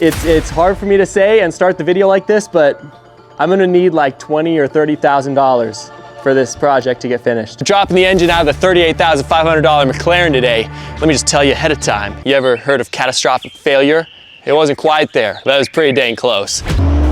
It's hard for me to say and start the video like this, but I'm gonna need like $20,000 or $30,000 for this project to get finished. Dropping the engine out of the $38,500 McLaren today. Let me just tell you ahead of time. You ever heard of catastrophic failure? It wasn't quite there, but it was pretty dang close.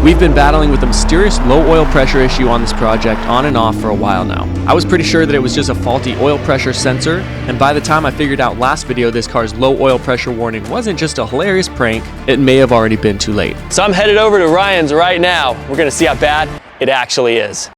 We've been battling with a mysterious low oil pressure issue on this project on and off for a while now. I was pretty sure that it was just a faulty oil pressure sensor, and by the time I figured out last video this car's low oil pressure warning wasn't just a hilarious prank, it may have already been too late. So I'm headed over to Ryan's right now. We're gonna see how bad it actually is.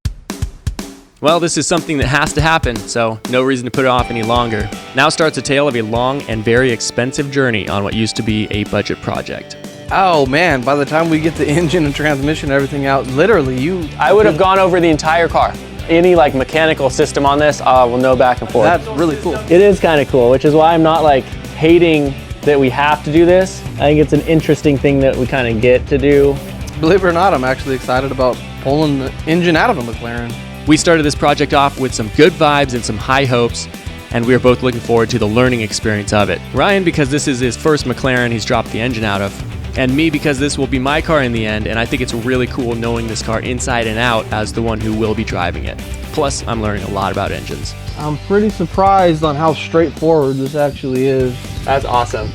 Well, this is something that has to happen, so no reason to put it off any longer. Now starts a tale of a long and very expensive journey on what used to be a budget project. Oh man, by the time we get the engine and transmission and everything out, literally I would have gone over the entire car. Any like mechanical system on this, we'll know back and forth. That's really cool. It is kind of cool, which is why I'm not like hating that we have to do this. I think it's an interesting thing that we kind of get to do. Believe it or not, I'm actually excited about pulling the engine out of a McLaren. We started this project off with some good vibes and some high hopes, and we are both looking forward to the learning experience of it. Ryan, because this is his first McLaren he's dropped the engine out of, and me because this will be my car in the end, and I think it's really cool knowing this car inside and out as the one who will be driving it. Plus, I'm learning a lot about engines. I'm pretty surprised on how straightforward this actually is. That's awesome.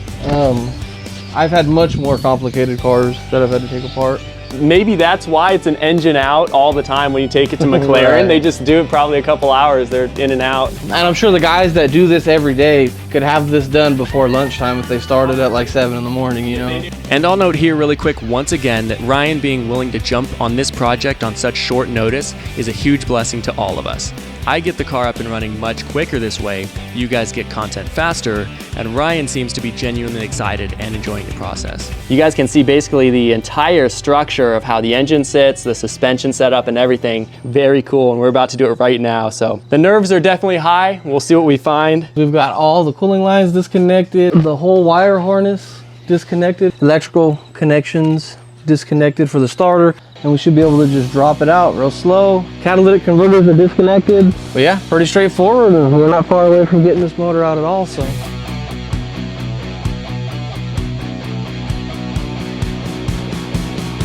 I've had much more complicated cars that I've had to take apart. Maybe that's why it's an engine out all the time when you take it to McLaren. Right. They just do it probably a couple hours, they're in and out. And I'm sure the guys that do this every day could have this done before lunchtime if they started at like 7 in the morning, you know? And I'll note here really quick once again that Ryan being willing to jump on this project on such short notice is a huge blessing to all of us. I get the car up and running much quicker this way, you guys get content faster, and Ryan seems to be genuinely excited and enjoying the process. You guys can see basically the entire structure of how the engine sits, the suspension setup and everything. Very cool, and we're about to do it right now. So the nerves are definitely high. We'll see what we find. We've got all the cooling lines disconnected, the whole wire harness disconnected, electrical connections disconnected for the starter, and we should be able to just drop it out real slow. Catalytic converters are disconnected. But yeah, pretty straightforward, and we're not far away from getting this motor out at all, so.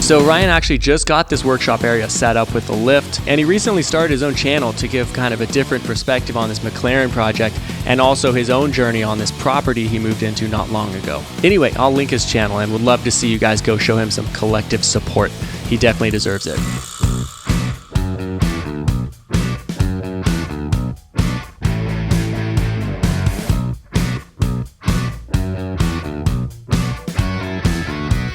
So Ryan actually just got this workshop area set up with the lift, and he recently started his own channel to give kind of a different perspective on this McLaren project and also his own journey on this property he moved into not long ago. Anyway, I'll link his channel and would love to see you guys go show him some collective support. He definitely deserves it.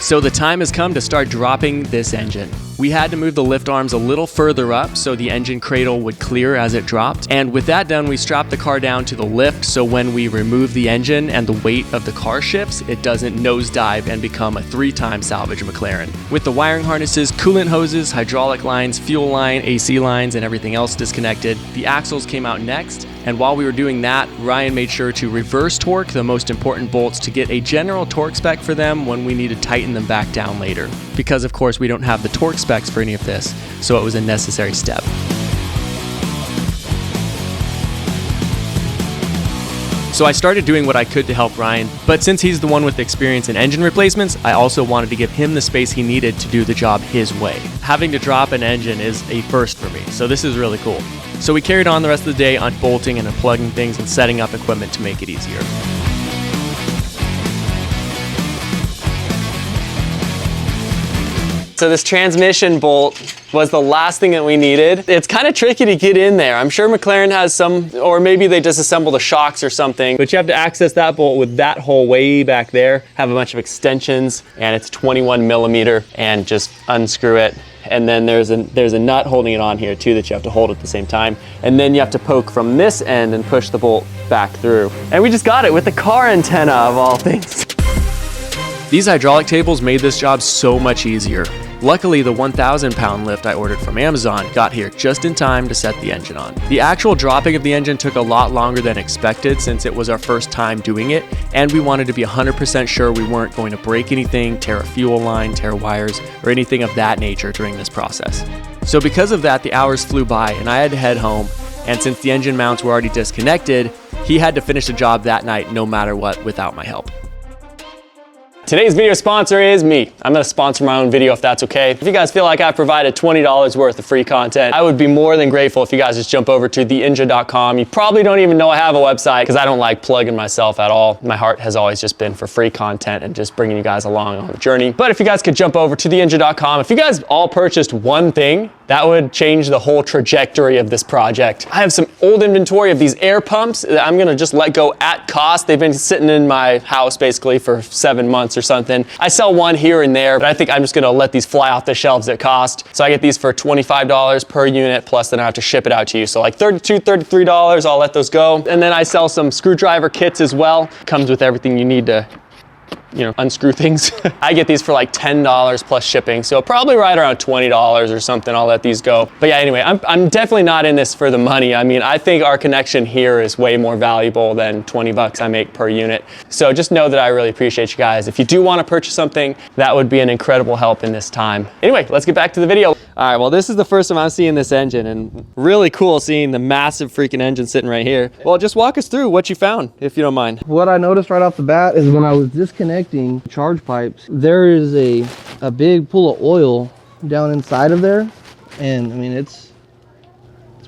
So the time has come to start dropping this engine. We had to move the lift arms a little further up so the engine cradle would clear as it dropped. And with that done, we strapped the car down to the lift so when we remove the engine and the weight of the car shifts, it doesn't nosedive and become a 3-time salvage McLaren. With the wiring harnesses, coolant hoses, hydraulic lines, fuel line, AC lines, and everything else disconnected, the axles came out next. And while we were doing that, Ryan made sure to reverse torque the most important bolts to get a general torque spec for them when we need to tighten them back down later. Because of course we don't have the torque specs for any of this, so it was a necessary step. So I started doing what I could to help Ryan, but since he's the one with experience in engine replacements, I also wanted to give him the space he needed to do the job his way. Having to drop an engine is a first for me, so this is really cool. So we carried on the rest of the day unbolting and unplugging things and setting up equipment to make it easier. So this transmission bolt was the last thing that we needed. It's kind of tricky to get in there. I'm sure McLaren has some, or maybe they disassemble the shocks or something, but you have to access that bolt with that hole way back there, have a bunch of extensions, and it's 21 millimeter, and just unscrew it. And then there's a nut holding it on here too that you have to hold at the same time. And then you have to poke from this end and push the bolt back through. And we just got it with the car antenna of all things. These hydraulic tables made this job so much easier. Luckily, the 1,000-pound lift I ordered from Amazon got here just in time to set the engine on. The actual dropping of the engine took a lot longer than expected since it was our first time doing it, and we wanted to be 100% sure we weren't going to break anything, tear a fuel line, tear wires, or anything of that nature during this process. So because of that, the hours flew by and I had to head home, and since the engine mounts were already disconnected, he had to finish the job that night no matter what without my help. Today's video sponsor is me. I'm gonna sponsor my own video if that's okay. If you guys feel like I've provided $20 worth of free content, I would be more than grateful if you guys just jump over to theinja.com. You probably don't even know I have a website because I don't like plugging myself at all. My heart has always just been for free content and just bringing you guys along on the journey. But if you guys could jump over to theinja.com, if you guys all purchased one thing, that would change the whole trajectory of this project. I have some old inventory of these air pumps that I'm gonna just let go at cost. They've been sitting in my house basically for 7 months or something. I sell one here and there, but I think I'm just gonna let these fly off the shelves at cost. So I get these for $25 per unit, plus then I have to ship it out to you. So like $32, $33, I'll let those go. And then I sell some screwdriver kits as well. Comes with everything you need to, you know, unscrew things. I get these for like $10 plus shipping. So probably right around $20 or something, I'll let these go. But yeah, anyway, I'm definitely not in this for the money. I mean, I think our connection here is way more valuable than 20 bucks I make per unit. So just know that I really appreciate you guys. If you do want to purchase something, that would be an incredible help in this time. Anyway, let's get back to the video. All right, well, this is the first time I'm seeing this engine, and really cool seeing the massive freaking engine sitting right here. Well, just walk us through what you found, if you don't mind. What I noticed right off the bat is when I was disconnecting charge pipes, there is a big pool of oil down inside of there, and I mean it's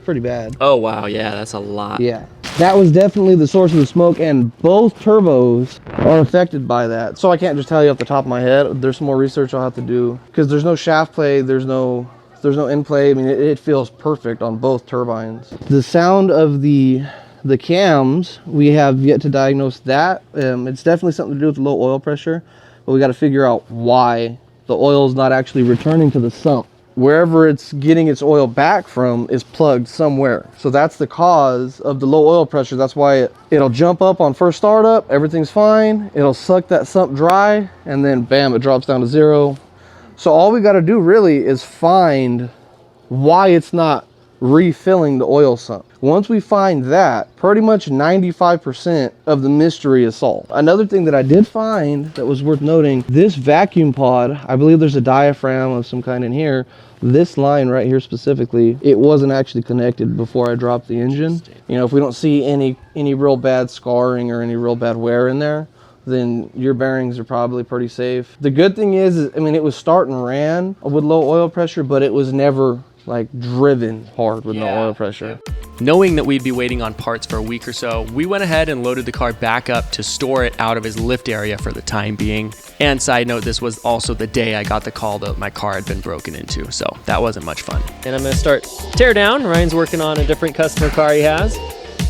pretty bad. Oh wow, yeah, that's a lot. Yeah, that was definitely the source of the smoke, and both turbos are affected by that. So I can't just tell you off the top of my head. There's some more research I'll have to do because there's no shaft play, there's no in play. I mean, it feels perfect on both turbines. The sound of the cams, we have yet to diagnose that. It's definitely something to do with low oil pressure, but we got to figure out why the oil is not actually returning to the sump. Wherever it's getting its oil back from is plugged somewhere. So that's the cause of the low oil pressure. That's why it'll jump up on first startup, everything's fine. It'll suck that sump dry, and then bam, it drops down to zero. So all we got to do really is find why it's not refilling the oil sump. Once we find that, pretty much 95% of the mystery is solved. Another thing that I did find that was worth noting, this vacuum pod, I believe there's a diaphragm of some kind in here. This line right here specifically, it wasn't actually connected before I dropped the engine. You know, if we don't see any real bad scarring or any real bad wear in there, then your bearings are probably pretty safe. The good thing is, I mean, it was start and ran with low oil pressure, but it was never like driven hard with no oil pressure. Knowing that we'd be waiting on parts for a week or so, we went ahead and loaded the car back up to store it out of his lift area for the time being. And side note, this was also the day I got the call that my car had been broken into, so that wasn't much fun. And I'm gonna start Teardown. Ryan's working on a different customer car he has,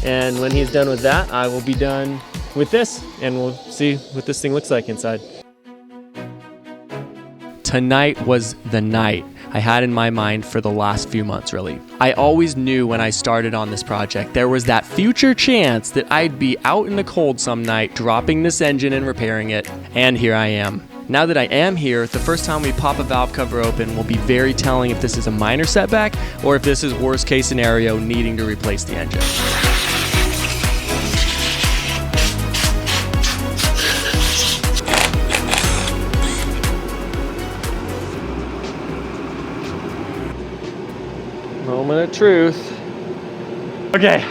and when he's done with that, I will be done with this, and we'll see what this thing looks like inside. Tonight was the night I had in my mind for the last few months, really. I always knew when I started on this project, there was that future chance that I'd be out in the cold some night, dropping this engine and repairing it, and here I am. Now that I am here, the first time we pop a valve cover open will be very telling if this is a minor setback or if this is worst case scenario needing to replace the engine. Moment of truth. Okay.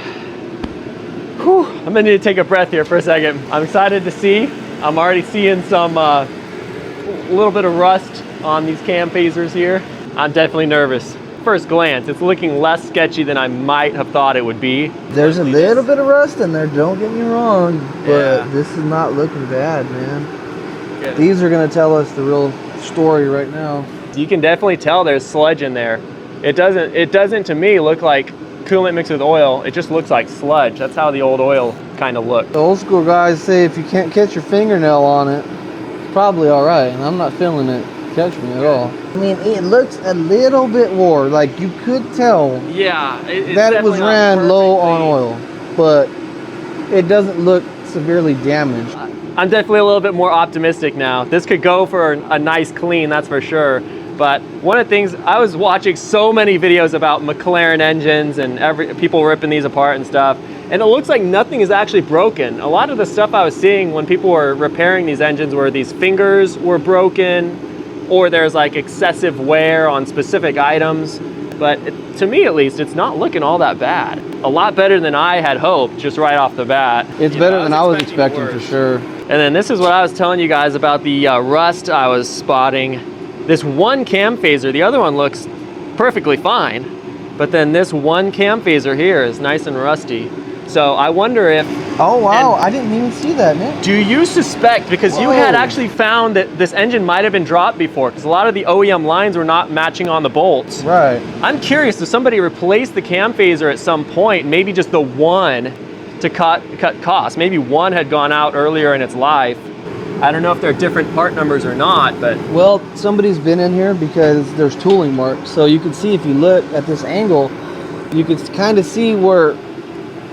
Whew. I'm gonna need to take a breath here for a second. I'm excited to see. I'm already seeing some little bit of rust on these cam phasers here. I'm definitely nervous. First glance, it's looking less sketchy than I might have thought it would be. There's a little bit of rust in there, don't get me wrong, but this is not looking bad, man. Good. These are gonna tell us the real story right now. You can definitely tell there's sludge in there. It doesn't to me look like coolant mixed with oil. It just looks like sludge. That's how the old oil kind of looked. The old school guys say if you can't catch your fingernail on it, it's probably all right. And I'm not feeling it catch me at all. I mean, it looks a little bit worn. Like you could tell that it was ran low on oil, but it doesn't look severely damaged. I'm definitely a little bit more optimistic now. This could go for a nice clean, that's for sure. But one of the things, I was watching so many videos about MCLAREN engines and people ripping these apart and stuff, and it looks like nothing is actually broken. A lot of the stuff I was seeing when people were repairing these engines were these fingers were broken, or there's like excessive wear on specific items. but to me at least, it's not looking all that bad. A lot better than I had hoped just right off the bat. It's better than I was expecting for sure. And then this is what I was telling you guys about the rust I was spotting. This one cam phaser, the other one looks perfectly fine, but then this one cam phaser here is nice and rusty. So I wonder if... Oh wow, I didn't even see that, man. Do you suspect, because you had actually found that this engine might have been dropped before, because a lot of the OEM lines were not matching on the bolts. Right. I'm curious if somebody replaced the cam phaser at some point, maybe just the one to cut costs. Maybe one had gone out earlier in its life. I don't know if they're different part numbers or not, but... Well, somebody's been in here because there's tooling marks. So you can see if you look at this angle, you can kind of see where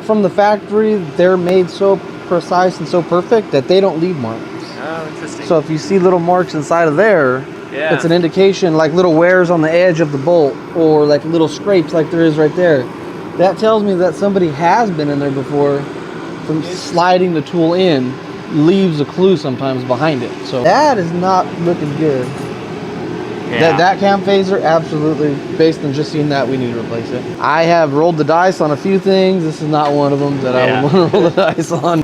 from the factory, they're made so precise and so perfect that they don't leave marks. Oh, interesting. So if you see little marks inside of there, it's an indication, like little wears on the edge of the bolt or like little scrapes like there is right there. That tells me that somebody has been in there before. From sliding the tool in leaves a clue sometimes behind it. So that is not looking good. Yeah. That cam phaser, absolutely, based on just seeing that, we need to replace it. I have rolled the dice on a few things. This is not one of them that I would want to roll the dice on.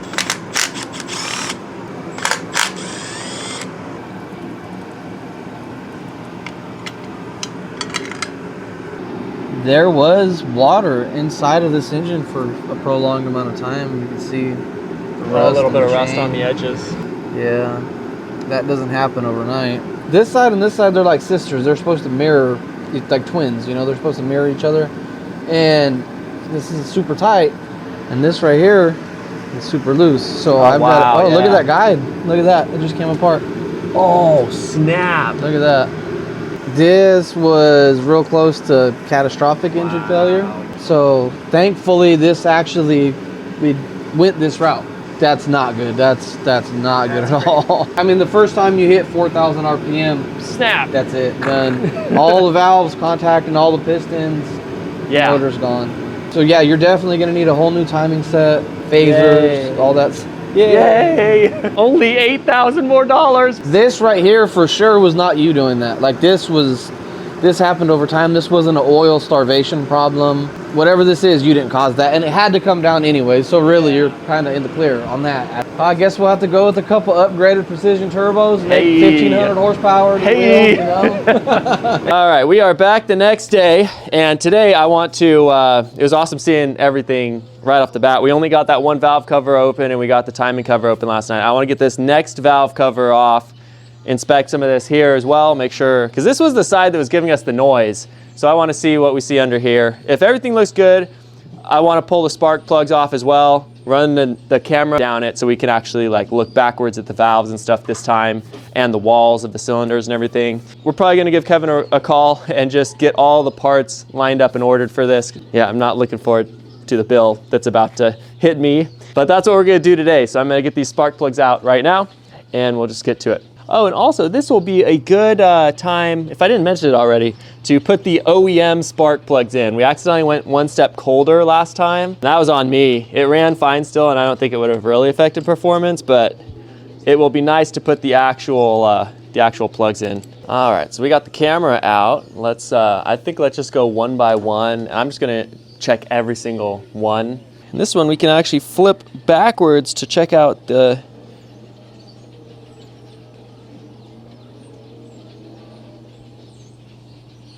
There was water inside of this engine for a prolonged amount of time. You can see the rust, a little bit of rust on the edges. Yeah, that doesn't happen overnight. This side and this side, they're like sisters. They're supposed to mirror, like twins, you know, they're supposed to mirror each other. And this is super tight. And this right here is super loose. So I've got, look at that guide. Look at that, it just came apart. Oh, snap. Look at that. This was real close to catastrophic engine failure. So thankfully this actually, we went this route. That's not good. That's not good at all. I mean, the first time you hit 4,000 RPM, snap. That's it, done. All the valves contacting all the pistons, motor's gone. So yeah, you're definitely gonna need a whole new timing set, phasers, all that. Yay! Only $8,000 more. This right here for sure was not you doing that. Like this happened over time. This wasn't an oil starvation problem. Whatever this is, you didn't cause that. And it had to come down anyway. So really, you're kind of in the clear on that. I guess we'll have to go with a couple upgraded precision turbos. Make 1,500 horsepower. Wheel, you know? All right, we are back the next day. And today I want to, it was awesome seeing everything right off the bat. We only got that one valve cover open and we got the timing cover open last night. I want to get this next valve cover off, inspect some of this here as well, make sure, because this was the side that was giving us the noise. So I want to see what we see under here. If everything looks good, I want to pull the spark plugs off as well, run the camera down it so we can actually like look backwards at the valves and stuff this time and the walls of the cylinders and everything. We're probably going to give Kevin a call and just get all the parts lined up and ordered for this. Yeah, I'm not looking forward to the bill that's about to hit me, but that's what we're going to do today. So I'm going to get these spark plugs out right now and we'll just get to it. Oh, and also this will be a good time, if I didn't mention it already, to put the OEM spark plugs in. We accidentally went one step colder last time. That was on me. It ran fine still, and I don't think it would have really affected performance, but it will be nice to put the actual plugs in. All right, so we got the camera out. I think let's just go one by one. I'm just gonna check every single one. And this one we can actually flip backwards to check out the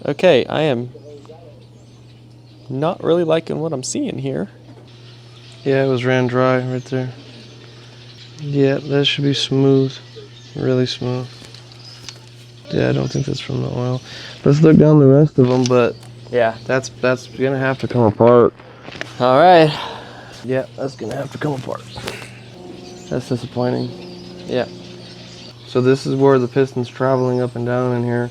Okay, I am not really liking what I'm seeing here. Yeah, it was ran dry right there. Yeah, that should be smooth, really smooth. Yeah, I don't think that's from the oil. Let's look down the rest of them, but yeah, that's gonna have to come apart. All right. Yeah, that's gonna have to come apart. That's disappointing. Yeah. So this is where the piston's traveling up and down in here.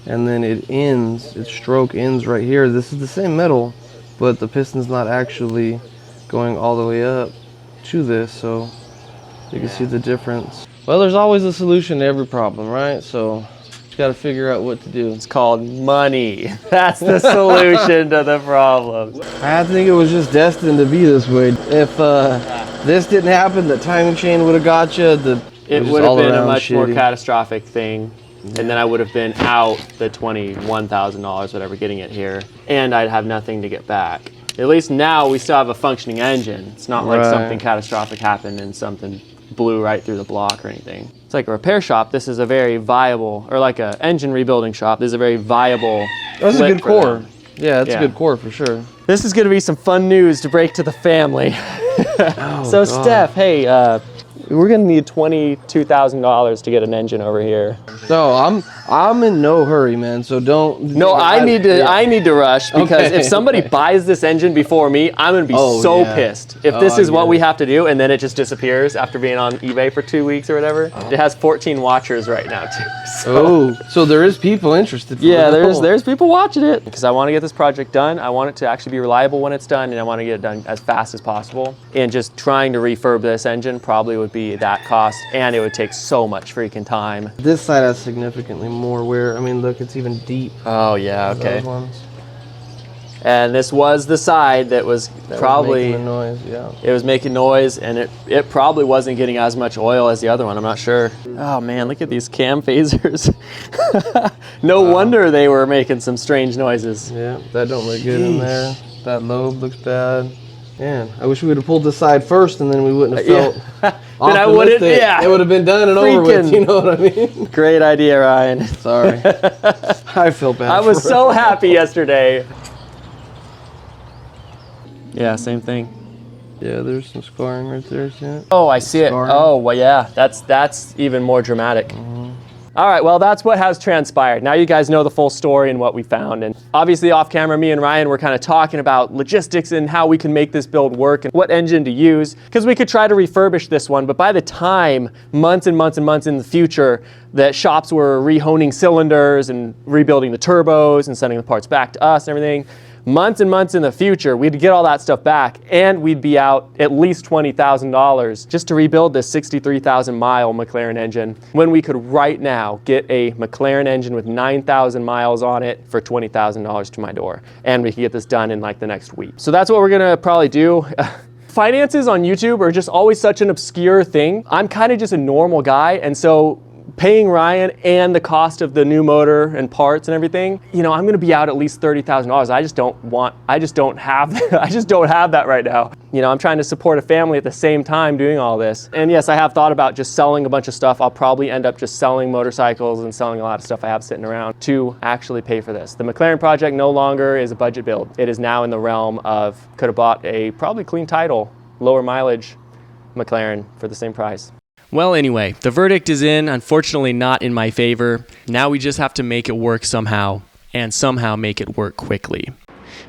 And then its stroke ends right here. This is the same metal, but the piston's not actually going all the way up to this, so you can see the difference. Well, there's always a solution to every problem, right? So you gotta figure out what to do. It's called money. That's the solution to the problems. I think it was just destined to be this way. If this didn't happen, the timing chain would have got you. It would have been a much more catastrophic thing. and then I would have been out the $21,000, whatever, getting it here, and I'd have nothing to get back. At least now we still have a functioning engine. It's not like something catastrophic happened and something blew right through the block or anything. It's like a repair shop. This is a very viable, or like a engine rebuilding shop. This is a very viable. That's a good core. Yeah, that's a good core for sure. This is gonna be some fun news to break to the family. Oh, so God. Steph, hey, we're gonna need $22,000 to get an engine over here. No, I'm in no hurry, man. So don't. No, I need to rush because if somebody buys this engine before me, I'm gonna be so pissed. If this is what we have to do and then it just disappears after being on eBay for 2 weeks or whatever. It has 14 watchers right now too. So there is people interested. Yeah, there's people watching it because I want to get this project done. I want it to actually be reliable when it's done, and I want to get it done as fast as possible. And just trying to refurb this engine probably would be that cost, and it would take so much freaking time. This side has significantly more wear. I mean, look, it's even deep. Oh yeah, okay. Those ones. And this was the side that was probably making the noise. Yeah. It was making noise, and it probably wasn't getting as much oil as the other one. I'm not sure. Oh man, look at these cam phasers. No wonder they were making some strange noises. Yeah, that don't look good in there. That lobe looks bad. Man, I wish we would have pulled this side first, and then we wouldn't have felt. Then I wouldn't. Yeah, it would have been done and over with. You know what I mean? Great idea, Ryan. Sorry. I feel bad. I was so happy yesterday. Yeah, same thing. Yeah, there's some scarring right there, see it? Oh, I see it. Oh, well, yeah, that's even more dramatic. All right, well, that's what has transpired. Now you guys know the full story and what we found. And obviously off camera, me and Ryan were kind of talking about logistics and how we can make this build work and what engine to use, because we could try to refurbish this one. But by the time, months and months and months in the future, that shops were rehoning cylinders and rebuilding the turbos and sending the parts back to us and everything, months and months in the future, we'd get all that stuff back, and we'd be out at least $20,000 just to rebuild this 63,000 mile McLaren engine, when we could right now get a McLaren engine with 9,000 miles on it for $20,000 to my door. And we could get this done in like the next week. So that's what we're gonna probably do. Finances on YouTube are just always such an obscure thing. I'm kind of just a normal guy, and so paying Ryan and the cost of the new motor and parts and everything, you know, I'm gonna be out at least $30,000. I just don't have that right now. You know, I'm trying to support a family at the same time doing all this. And yes, I have thought about just selling a bunch of stuff. I'll probably end up just selling motorcycles and selling a lot of stuff I have sitting around to actually pay for this. The McLaren project no longer is a budget build. It is now in the realm of, could have bought a probably clean title, lower mileage McLaren for the same price. Well, anyway, the verdict is in, unfortunately not in my favor. Now we just have to make it work somehow, and somehow make it work quickly.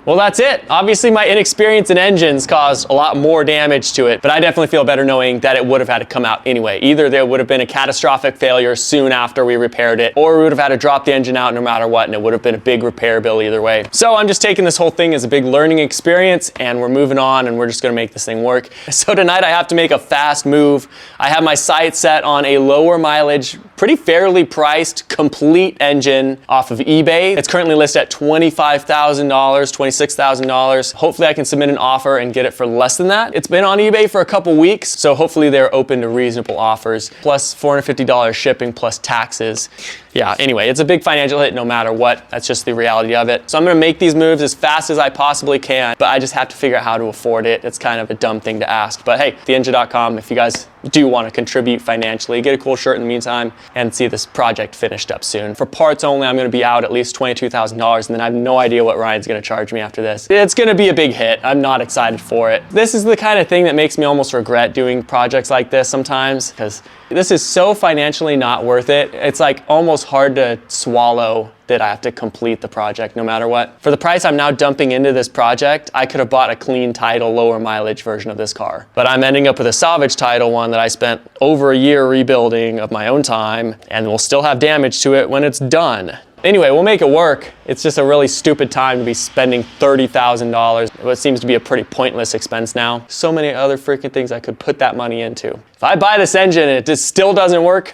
Well, that's it. Obviously, my inexperience in engines caused a lot more damage to it, but I definitely feel better knowing that it would have had to come out anyway. Either there would have been a catastrophic failure soon after we repaired it, or we would have had to drop the engine out no matter what, and it would have been a big repair bill either way. So I'm just taking this whole thing as a big learning experience, and we're moving on, and we're just gonna make this thing work. So tonight I have to make a fast move. I have my sights set on a lower mileage, pretty fairly priced, complete engine off of eBay. It's currently listed at $25,000, $26,000. Hopefully I can submit an offer and get it for less than that. It's been on eBay for a couple weeks, so hopefully they're open to reasonable offers, plus $450 shipping plus taxes. Yeah, anyway, it's a big financial hit no matter what. That's just the reality of it. So I'm gonna make these moves as fast as I possibly can, but I just have to figure out how to afford it. It's kind of a dumb thing to ask. But hey, theinja.com, if you guys do want to contribute financially, get a cool shirt in the meantime, and see this project finished up soon. For parts only, I'm gonna be out at least $22,000, and then I have no idea what Ryan's gonna charge me after this. It's gonna be a big hit. I'm not excited for it. This is the kind of thing that makes me almost regret doing projects like this sometimes, because this is so financially not worth it. It's like almost hard to swallow that I have to complete the project no matter what. For the price I'm now dumping into this project, I could have bought a clean title, lower mileage version of this car. But I'm ending up with a salvage title one that I spent over a year rebuilding of my own time, and will still have damage to it when it's done. Anyway, we'll make it work. It's just a really stupid time to be spending $30,000. What seems to be a pretty pointless expense now. So many other freaking things I could put that money into. If I buy this engine and it just still doesn't work,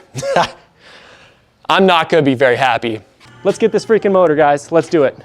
I'm not gonna be very happy. Let's get this freaking motor, guys. Let's do it.